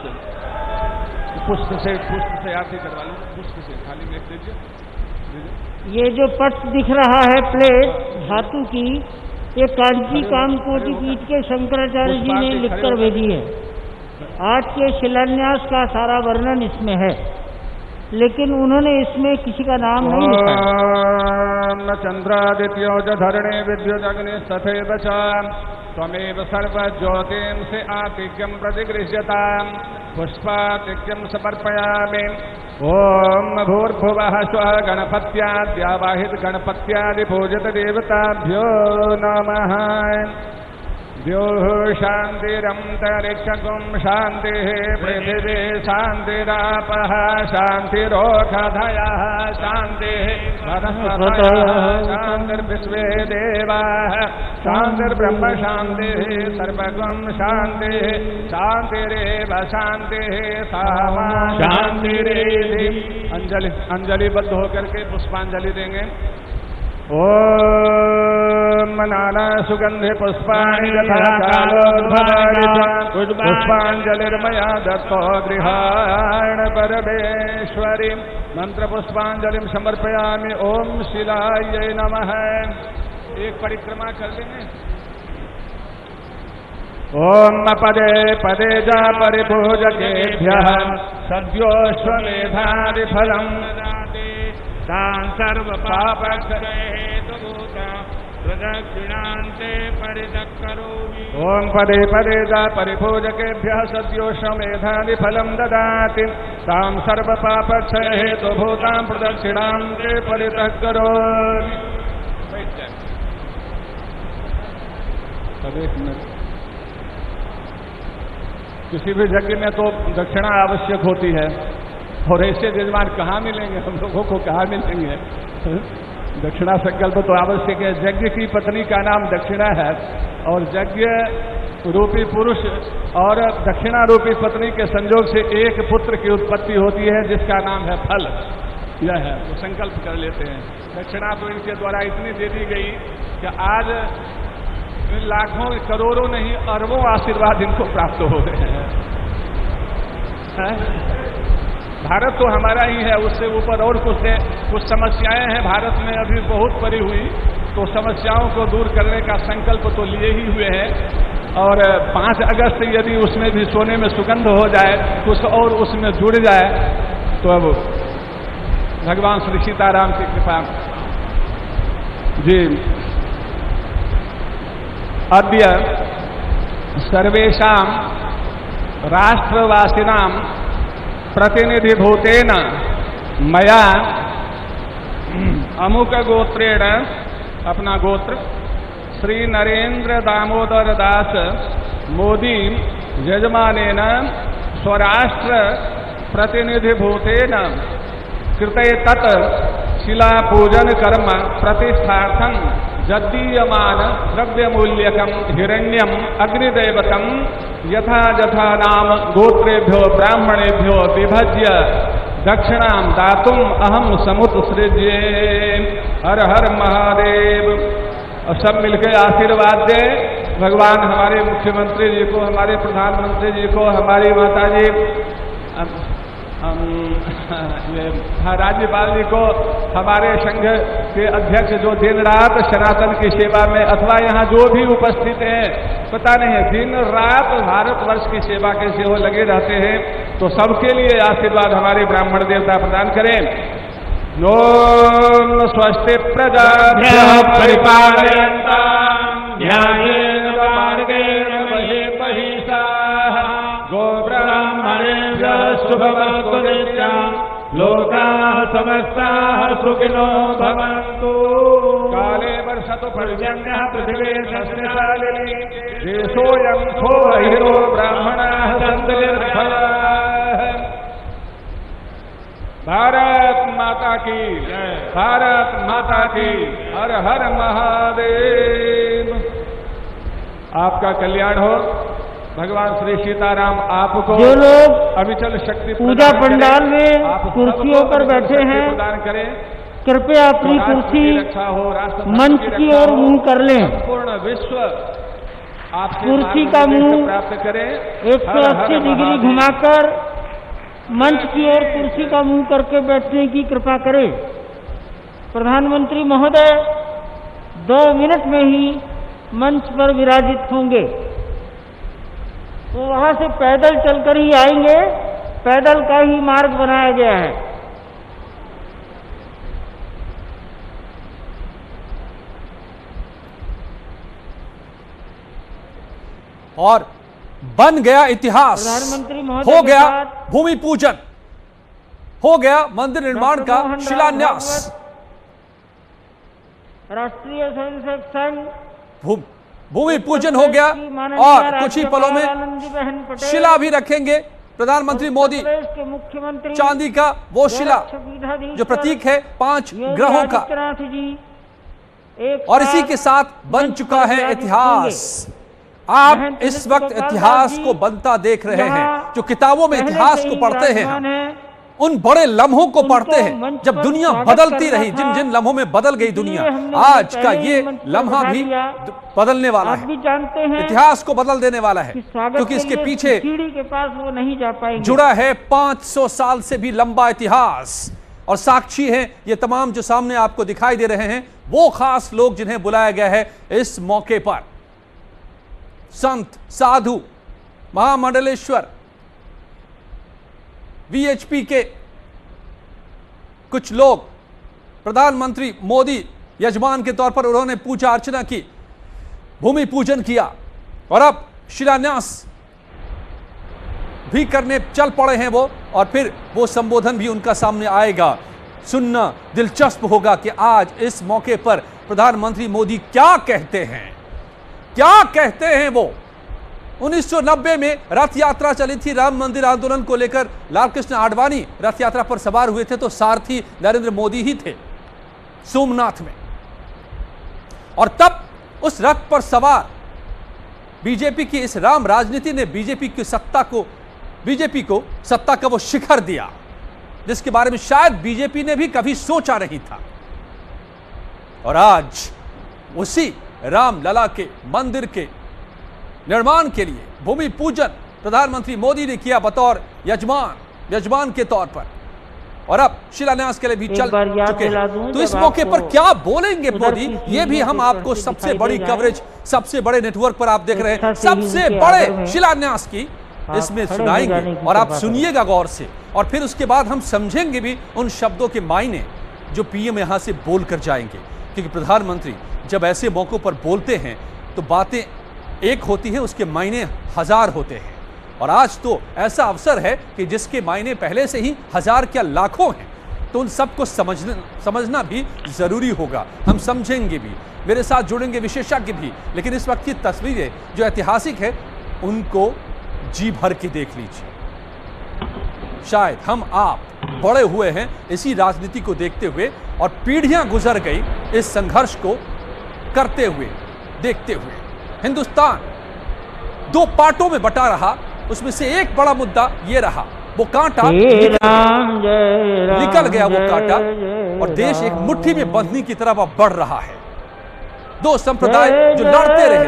से पुष्प से आरती करवा लो, पुष्प से खाली में दीजिए। ये जो पट दिख रहा है प्लेट धातु की, ये कांची कामकोटि पीठ के शंकराचार्य जी ने लिखकर भेजी है। आज के शिलान्यास का सारा वर्णन इसमें है, लेकिन उन्होंने इसमें किसी का नाम नहीं लिखा। न चंद्रादित्यो च धरणे विद्युदग्नि तथैव च त्वमेव सर्वज्योतिं से आतिक्यं प्रतिगृह्यताम् पुष्पातिक्यं समर्पयामि। ओम भूर्भुवः स्वः गणपत्याद्यावाहित गणपत्यादिपूजित देवताभ्यो नमः। द्योः शान्तिरन्तरिक्षं शान्तिः पृथिवी शान्तिरापः शान्तिरोषधयः शान्तिः शान्तिर्विश्वे देवाः शान्तिर्ब्रह्म शान्तिः सर्वगं शान्तिः शान्तिरेव शान्तिः सामा शान्तिरेधि। अंजलिबद्ध होकर के पुष्पांजलि देंगे। ओम नाना सुगंधि पुष्पाणि यथा कालोद्भावित पुष्पांजलिर्मया दत्तो गृहाण परमेश्वरी। मंत्र पुष्पांजलिं समर्पयामि। ओम शिलायै नमः। एक परिक्रमा कर लेंगे। ओम पदे पदे जा परिपूजकेभ्यः सद्योऽश्वमेधादिफलम् तान् सर्वपापक्षयहेतुभूता प्रदक्षिणान्ते परिदक्करोमि। ओम पदे पदे जा परिपूजकेभ्यः सद्योऽश्वमेधादिफलं ददाति तान् सर्वपापक्षयहेतुभूतां प्रदक्षिणान्ते परिदक्करोमि। किसी भी यज्ञ में तो दक्षिणा आवश्यक होती है, और ऐसे यजमान कहाँ मिलेंगे, हम लोगों को कहाँ मिलेंगे। दक्षिणा संकल्प तो आवश्यक है। यज्ञ की पत्नी का नाम दक्षिणा है, और यज्ञ रूपी पुरुष और दक्षिणा रूपी पत्नी के संयोग से एक पुत्र की उत्पत्ति होती है, जिसका नाम है फल। यह है, तो संकल्प कर लेते हैं। दक्षिणा तो इनके द्वारा इतनी दे दी गई कि आज लाखों करोड़ों नहीं अरबों आशीर्वाद इनको प्राप्त हो रहे हैं। भारत तो हमारा ही है, उससे ऊपर और कुछ समस्याएं हैं भारत में अभी बहुत पड़ी हुई, तो समस्याओं को दूर करने का संकल्प तो लिए ही हुए हैं। और 5 अगस्त यदि उसमें भी सोने में सुगंध हो जाए, कुछ और उसमें जुड़ जाए, तो अब भगवान श्री सीताराम की कृपा। जी अद्य सर्वेषां राष्ट्रवासिनां प्रतिनिधिभूतेन मया अमुक गोत्रेण, अपना गोत्र श्री नरेंद्र दामोदर दास मोदी यजमानेन स्वराष्ट्र प्रतिनिधिभूतेन कृते तत् शिलापूजन कर्म प्रतिष्ठार्थं जद्दीयमान द्रव्यमूल्यकं हिरण्यम अग्निदेवतं यथा यथा नाम गोत्रेभ्यो ब्राह्मणेभ्यो विभज्य दक्षिणां दातुम अहम समुत्सृज्ये। हर हर महादेव। और सब मिलकर आशीर्वाद दे। भगवान हमारे मुख्यमंत्री जी को, हमारे प्रधानमंत्री जी को, हमारी माता जी राज्यपाल जी को, हमारे संघ के अध्यक्ष जो दिन रात सनातन की सेवा में, अथवा यहाँ जो भी उपस्थित हैं, पता नहीं दिन रात भारतवर्ष की सेवा के सेवा लगे रहते हैं, तो सबके लिए आशीर्वाद हमारे ब्राह्मण देवता प्रदान करें। ओम स्वस्ति प्रजाभ्यः परिपालयन्तां न्यायेन मार्गेण महिषाः गोब्राह्मणेभ्यः शुभमस्तु नित्यं लोकाः समस्ताः सुखिनो भवन्तु। काले वर्षतु पर्जन्यः पृथिवी सस्यशालिनी देशोऽयं क्षोभहिरो ब्राह्मणाः सन्तु निर्भयाः। भारत माता की जय। भारत माता की। हर हर महादेव। आपका कल्याण हो। भगवान श्री सीताराम आपको, जो लोग अविचल शक्ति पूजा पंडाल में कुर्सियों पर बैठे हैं, प्रदान करें। कृपया अपनी कुर्सी मंच की ओर मुंह कर लें। संपूर्ण विश्व आपसे कुर्सी का मुंह प्राप्त करें। 180 डिग्री घुमाकर मंच की ओर कुर्सी का मुंह करके बैठने की कृपा करें। प्रधानमंत्री महोदय 2 मिनट में ही मंच पर विराजित होंगे, तो वहां से पैदल चलकर ही आएंगे, पैदल का ही मार्ग बनाया गया है। और बन गया इतिहास, प्रधानमंत्री महोदय हो के गया साथ भूमि पूजन, हो गया मंदिर निर्माण का मोहन राव शिलान्यास। राष्ट्रीय स्वयंसेवक संघ भूमि पूजन हो गया और कुछ ही पलों में शिला भी रखेंगे प्रधानमंत्री मोदी। के मुख्यमंत्री चांदी का वो शिला जो प्रतीक है 5 ग्रहों का, और इसी के साथ बन चुका है इतिहास। आप इस वक्त इतिहास को बनता देख रहे हैं। जो किताबों में इतिहास को पढ़ते हैं हम, उन बड़े लम्हों को पढ़ते हैं जब दुनिया बदलती रही, जिन जिन लम्हों में बदल गई दुनिया, आज का ये लम्हा भी बदलने वाला है, इतिहास को बदल देने वाला है, क्योंकि इसके पीछे के पास वो नहीं जा पाएंगे। जुड़ा है 500 साल से भी लंबा इतिहास। और साक्षी हैं ये तमाम जो सामने आपको दिखाई दे रहे हैं, वो खास लोग जिन्हें बुलाया गया है इस मौके पर। संत, साधु, महामंडलेश्वर, वीएचपी के कुछ लोग, प्रधानमंत्री मोदी यजमान के तौर पर उन्होंने पूजा अर्चना की, भूमि पूजन किया और अब शिलान्यास भी करने चल पड़े हैं वो। और फिर वो संबोधन भी उनका सामने आएगा। सुनना दिलचस्प होगा कि आज इस मौके पर प्रधानमंत्री मोदी क्या कहते हैं, क्या कहते हैं वो। 1990 में रथ यात्रा चली थी राम मंदिर आंदोलन को लेकर, लालकृष्ण आडवाणी रथ यात्रा पर सवार हुए थे तो सारथी नरेंद्र मोदी ही थे सोमनाथ में। और तब उस रथ पर सवार बीजेपी की इस राम राजनीति ने बीजेपी को सत्ता का वो शिखर दिया जिसके बारे में शायद बीजेपी ने भी कभी सोचा नहीं था। और आज उसी रामलला के मंदिर के निर्माण के लिए भूमि पूजन प्रधानमंत्री मोदी ने किया बतौर यजमान के तौर पर, और अब शिलान्यास के लिए भी चल चुके हैं। तो इस मौके पर क्या बोलेंगे मोदी, ये भी हम आपको सबसे बड़ी कवरेज, सबसे बड़े नेटवर्क पर आप देख रहे हैं, सबसे बड़े शिलान्यास की इसमें सुनाएंगे। और आप सुनिएगा गौर से, और फिर उसके बाद हम समझेंगे भी उन शब्दों के मायने जो पीएम यहां से बोल कर जाएंगे। क्योंकि प्रधानमंत्री जब ऐसे मौकों पर बोलते हैं तो बातें एक होती है, उसके मायने 1000 होते हैं। और आज तो ऐसा अवसर है कि जिसके मायने पहले से ही 1000 क्या लाखों हैं, तो उन सबको समझना भी जरूरी होगा। हम समझेंगे भी, मेरे साथ जुड़ेंगे विशेषज्ञ भी, लेकिन इस वक्त की तस्वीरें जो ऐतिहासिक है उनको जी भर के देख लीजिए। शायद हम आप बड़े हुए हैं इसी राजनीति को देखते हुए, और पीढ़ियां गुजर गई इस संघर्ष को करते हुए, देखते हुए। हिंदुस्तान 2 पार्टों में बटा रहा, उसमें से एक बड़ा मुद्दा ये रहा, वो कांटा निकल गया, वो कांटा, और देश एक मुट्ठी में बंधनी की तरफ अब बढ़ रहा है। 2 संप्रदाय जो लड़ते रहे,